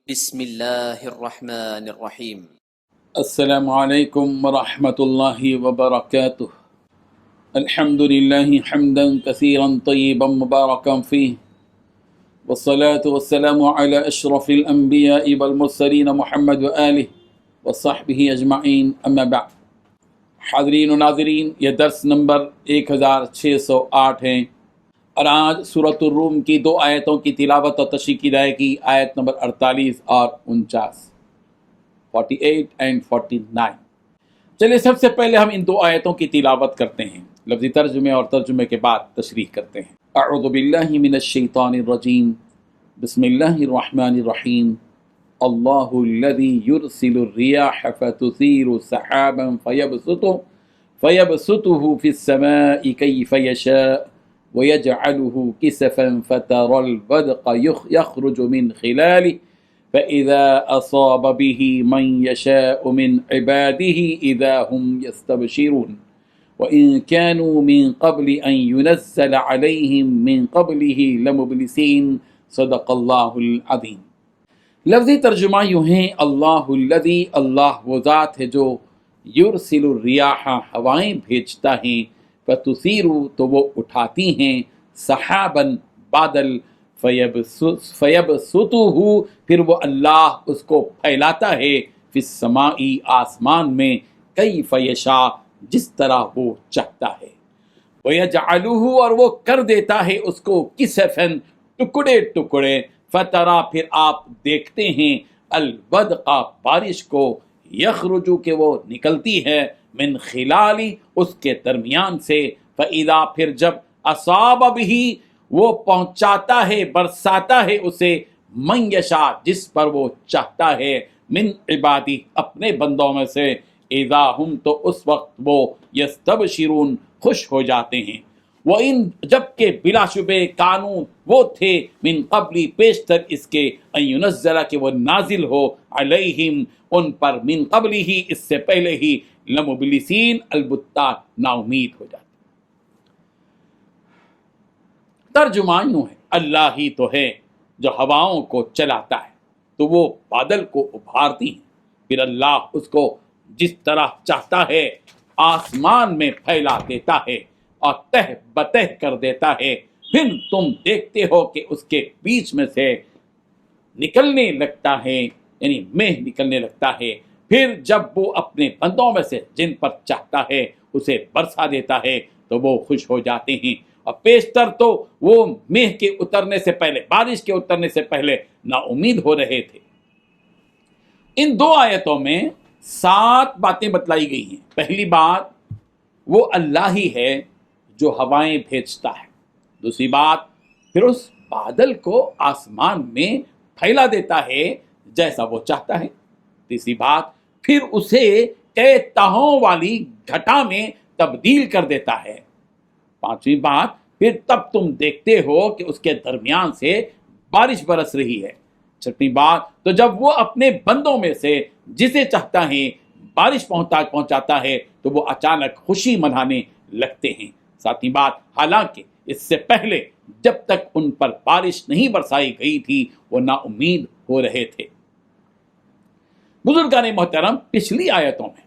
بسم اللہ الرحمن الرحیم۔ السلام علیکم ورحمۃ اللہ وبرکاتہ۔ الحمد للہ حمدا کثیرا طیبا مبارکا فیہ، والصلاة والسلام علی اشرف الانبیاء والمرسلین محمد وآلہ وصحبہ اجمعین، اما بعد۔ حاضرین و ناظرین، یہ درس نمبر 1608 ہیں، اور آج سورۃ الروم کی 2 آیتوں کی تلاوت اور تشریح کی جائے گی، آیت نمبر 48 اور 49، 48 and 49۔ چلیے سب سے پہلے ہم ان 2 آیتوں کی تلاوت کرتے ہیں، لفظی ترجمے اور ترجمے کے بعد تشریح کرتے ہیں۔ اعوذ باللہ من الشیطان الرجیم، بسم اللہ الرحمن الرحیم۔ اللہ الذی یرسل الریاح فتثیر سحابا فیبسطه فی السماء کیف یشاء ویجعله کسفا فترى الودق یخرج من خلاله فإذا أصاب به من يشاء من عباده إذا هم يستبشرون وإن كانوا من قبل أن ينزل عليهم من قبله لمبلسين صدق اللہ العظیم۔ لفظی ترجمہ یوں ہے، اللہ الذی، اللہ وہ ذات ہے جو یرسل الریاح، ہوائیں بھیجتا ہے، فتثیر، تو وہ اٹھاتی ہیں، سحاباً، بادل، فیبسطہ، پھر وہ اللہ اس کو پھیلاتا ہے، فی السماء، آسمان میں، کیف یشاء، جس طرح وہ چاہتا ہے، ویجعلہ، اور وہ کر دیتا ہے اس کو، کسفاً، ٹکڑے ٹکڑے، فترا، پھر آپ دیکھتے ہیں، الودق، بارش کو، یخرجو، کہ وہ نکلتی ہے، من خلالی، اس کے درمیان سے، فاذا، پھر جب، اصاب بھی، وہ پہنچاتا ہے، برساتا ہے اسے، من یشاء، جس پر وہ چاہتا ہے، من عبادی، اپنے بندوں میں سے، اذا ہم، تو اس وقت وہ، یستبشرون، خوش ہو جاتے ہیں، وَإِن، جبکہ بلا شبہ، کانوں، وہ تھے، من قبلی، پیشتر اس کے، ان ينزل، کہ وہ نازل ہو، علیہم، ان پر، من قبلی ہی، اس سے پہلے ہی، لمبلسین، البتہ نا امید ہو جاتے۔ ترجمہ یوں ہے، اللہ ہی تو ہے جو ہواؤں کو چلاتا ہے، تو وہ بادل کو ابھارتی ہیں، پھر اللہ اس کو جس طرح چاہتا ہے آسمان میں پھیلا دیتا ہے اور تہ بتہ کر دیتا ہے، پھر تم دیکھتے ہو کہ اس کے بیچ میں سے نکلنے لگتا ہے، یعنی مہ نکلنے لگتا ہے، پھر جب وہ اپنے بندوں میں سے جن پر چاہتا ہے اسے برسا دیتا ہے تو وہ خوش ہو جاتے ہیں، اور پیشتر تو وہ مہ کے اترنے سے پہلے، بارش کے اترنے سے پہلے نا امید ہو رہے تھے۔ ان 2 آیتوں میں 7 باتیں بتلائی گئی ہیں۔ پہلی بات، وہ اللہ ہی ہے جو ہوائیں بھیجتا ہے۔ دوسری بات، پھر اس بادل کو آسمان میں پھیلا دیتا ہے جیسا وہ چاہتا ہے۔ تیسری بات، پھر اسے کئی تہوں والی گھٹا میں تبدیل کر دیتا ہے۔ پانچویں بات، پھر تب تم دیکھتے ہو کہ اس کے درمیان سے بارش برس رہی ہے۔ چھٹویں بات، تو جب وہ اپنے بندوں میں سے جسے چاہتا ہے بارش پہنچاتا ہے تو وہ اچانک خوشی منانے لگتے ہیں۔ ساتویں بات، حالانکہ اس سے پہلے جب تک ان پر بارش نہیں برسائی گئی تھی وہ نا امید ہو رہے تھے۔ بزرگان محترم، پچھلی آیتوں میں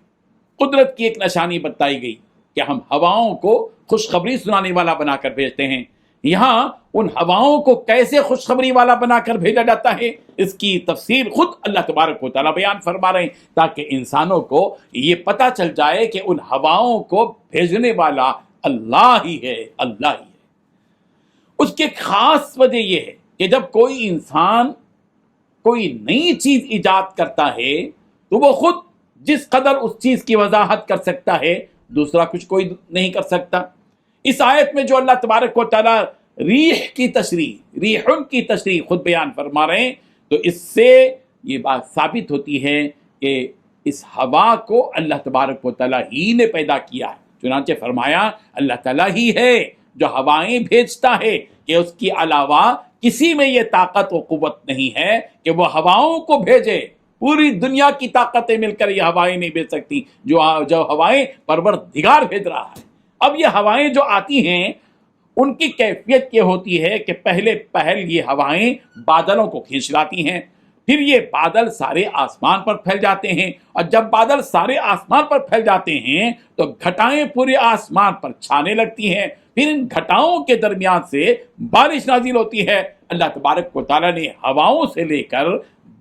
قدرت کی ایک نشانی بتائی گئی کہ ہم ہواؤں کو خوشخبری سنانے والا بنا کر بھیجتے ہیں۔ یہاں ان ہواؤں کو کیسے خوشخبری والا بنا کر بھیجا جاتا ہے، اس کی تفسیر خود اللہ تبارک و تعالیٰ بیان فرما رہے ہیں، تاکہ انسانوں کو یہ پتہ چل جائے کہ ان ہواؤں کو بھیجنے والا اللہ ہی ہے، اللہ ہی ہے۔ اس کی خاص وجہ یہ ہے کہ جب کوئی انسان کوئی نئی چیز ایجاد کرتا ہے تو وہ خود جس قدر اس چیز کی وضاحت کر سکتا ہے دوسرا کچھ کوئی نہیں کر سکتا۔ اس آیت میں جو اللہ تبارک و تعالیٰ ریح کی تشریح، ریحن کی تشریح خود بیان فرما رہے ہیں، تو اس سے یہ بات ثابت ہوتی ہے کہ اس ہوا کو اللہ تبارک و تعالیٰ ہی نے پیدا کیا ہے۔ چنانچہ فرمایا اللہ تعالیٰ ہی ہے جو ہوائیں بھیجتا ہے، کہ اس کے علاوہ کسی میں یہ طاقت و قوت نہیں ہے کہ وہ ہواؤں کو بھیجے۔ پوری دنیا کی طاقتیں مل کر یہ ہوائیں نہیں بھیج سکتی جو ہوائیں پروردگار بھیج رہا ہے۔ اب یہ ہوائیں جو آتی ہیں ان کی کیفیت یہ ہوتی ہے کہ پہلے یہ ہوائیں بادلوں کو کھینچ لاتی ہیں، پھر یہ بادل سارے آسمان پر پھیل جاتے ہیں، اور جب بادل سارے آسمان پر پھیل جاتے ہیں تو گھٹائیں پورے آسمان پر چھانے لگتی ہیں، پھر ان گھٹاؤں کے درمیان سے بارش نازل ہوتی ہے۔ اللہ تبارک و تعالیٰ نے ہواؤں سے لے کر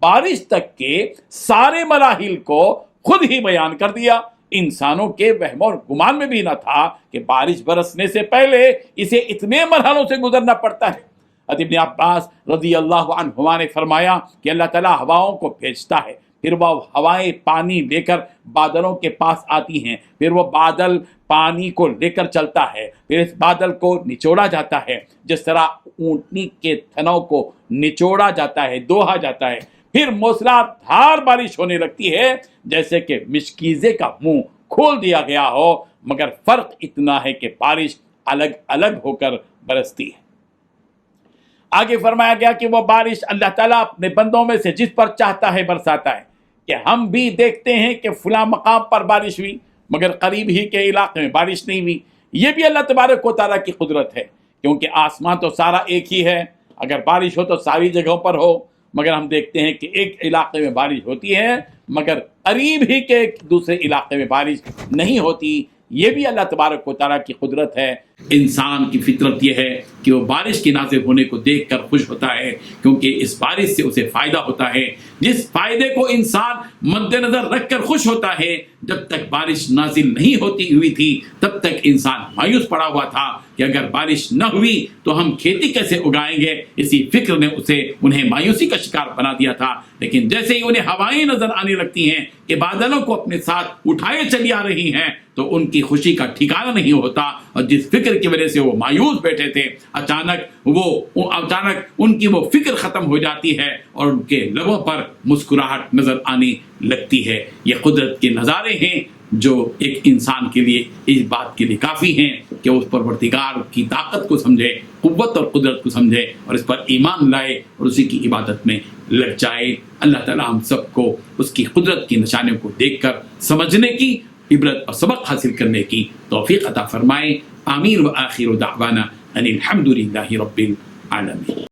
بارش تک کے سارے مراحل کو خود ہی بیان کر دیا۔ انسانوں کے وہم اور گمان میں بھی نہ تھا کہ بارش برسنے سے پہلے اسے اتنے مرحلوں سے گزرنا پڑتا ہے۔ ابن عباس رضی اللہ عنہما نے فرمایا کہ اللہ تعالیٰ ہواؤں کو بھیجتا ہے، پھر وہ ہوائیں پانی لے کر بادلوں کے پاس آتی ہیں، پھر وہ بادل پانی کو لے کر چلتا ہے، پھر اس بادل کو نچوڑا جاتا ہے، جس طرح اونٹنی کے تھنوں کو نچوڑا جاتا ہے، دوہا جاتا ہے، پھر موسلا دھار بارش ہونے لگتی ہے جیسے کہ مشکیزے کا منہ کھول دیا گیا ہو، مگر فرق اتنا ہے کہ بارش الگ الگ ہو کر برستی ہے۔ آگے فرمایا گیا کہ وہ بارش اللہ تعالیٰ اپنے بندوں میں سے جس پر چاہتا ہے برساتا ہے، کہ ہم بھی دیکھتے ہیں کہ فلاں مقام پر بارش ہوئی مگر قریب ہی کے علاقے میں بارش نہیں ہوئی۔ یہ بھی اللہ تبارک و تعالیٰ کی قدرت ہے، کیونکہ آسمان تو سارا ایک ہی ہے، اگر بارش ہو تو ساری جگہوں پر ہو، مگر ہم دیکھتے ہیں کہ ایک علاقے میں بارش ہوتی ہے مگر قریب ہی کے ایک دوسرے علاقے میں بارش نہیں ہوتی۔ یہ بھی اللہ تبارک و تعالیٰ کی قدرت ہے۔ انسان کی فطرت یہ ہے کہ وہ بارش کے نازل ہونے کو دیکھ کر خوش ہوتا ہے، کیونکہ اس بارش سے اسے فائدہ ہوتا ہے۔ جس فائدے کو انسان مد نظر رکھ کر خوش ہوتا ہے، جب تک بارش نازل نہیں ہوتی ہوئی تھی تب تک انسان مایوس پڑا ہوا تھا کہ اگر بارش نہ ہوئی تو ہم کھیتی کیسے اگائیں گے۔ اسی فکر نے انہیں مایوسی کا شکار بنا دیا تھا، لیکن جیسے ہی انہیں ہوائیں نظر آنے لگتی ہیں کہ بادلوں کو اپنے ساتھ اٹھائے چلی آ رہی ہیں تو ان کی خوشی کا ٹھکانہ نہیں ہوتا، اور جس فکر کی وجہ سے وہ مایوس بیٹھے تھے اچانک ان کی وہ فکر ختم ہو جاتی ہے اور ان کے لبوں پر مسکراہٹ نظر آنے لگتی ہے۔ یہ قدرت کے نظارے ہیں جو ایک انسان کے لیے اس بات کے لیے کافی ہیں کہ اس پروردگار کی طاقت کو سمجھے، قوت اور قدرت کو سمجھے اور اس پر ایمان لائے اور اسی کی عبادت میں لگ جائے۔ اللہ تعالیٰ ہم سب کو اس کی قدرت کی نشانیوں کو دیکھ کر سمجھنے کی، عبرت اور سبق حاصل کرنے کی توفیق عطا فرمائے۔ آمین۔ وآخر دعوانا ان الحمد للہ رب العالمین۔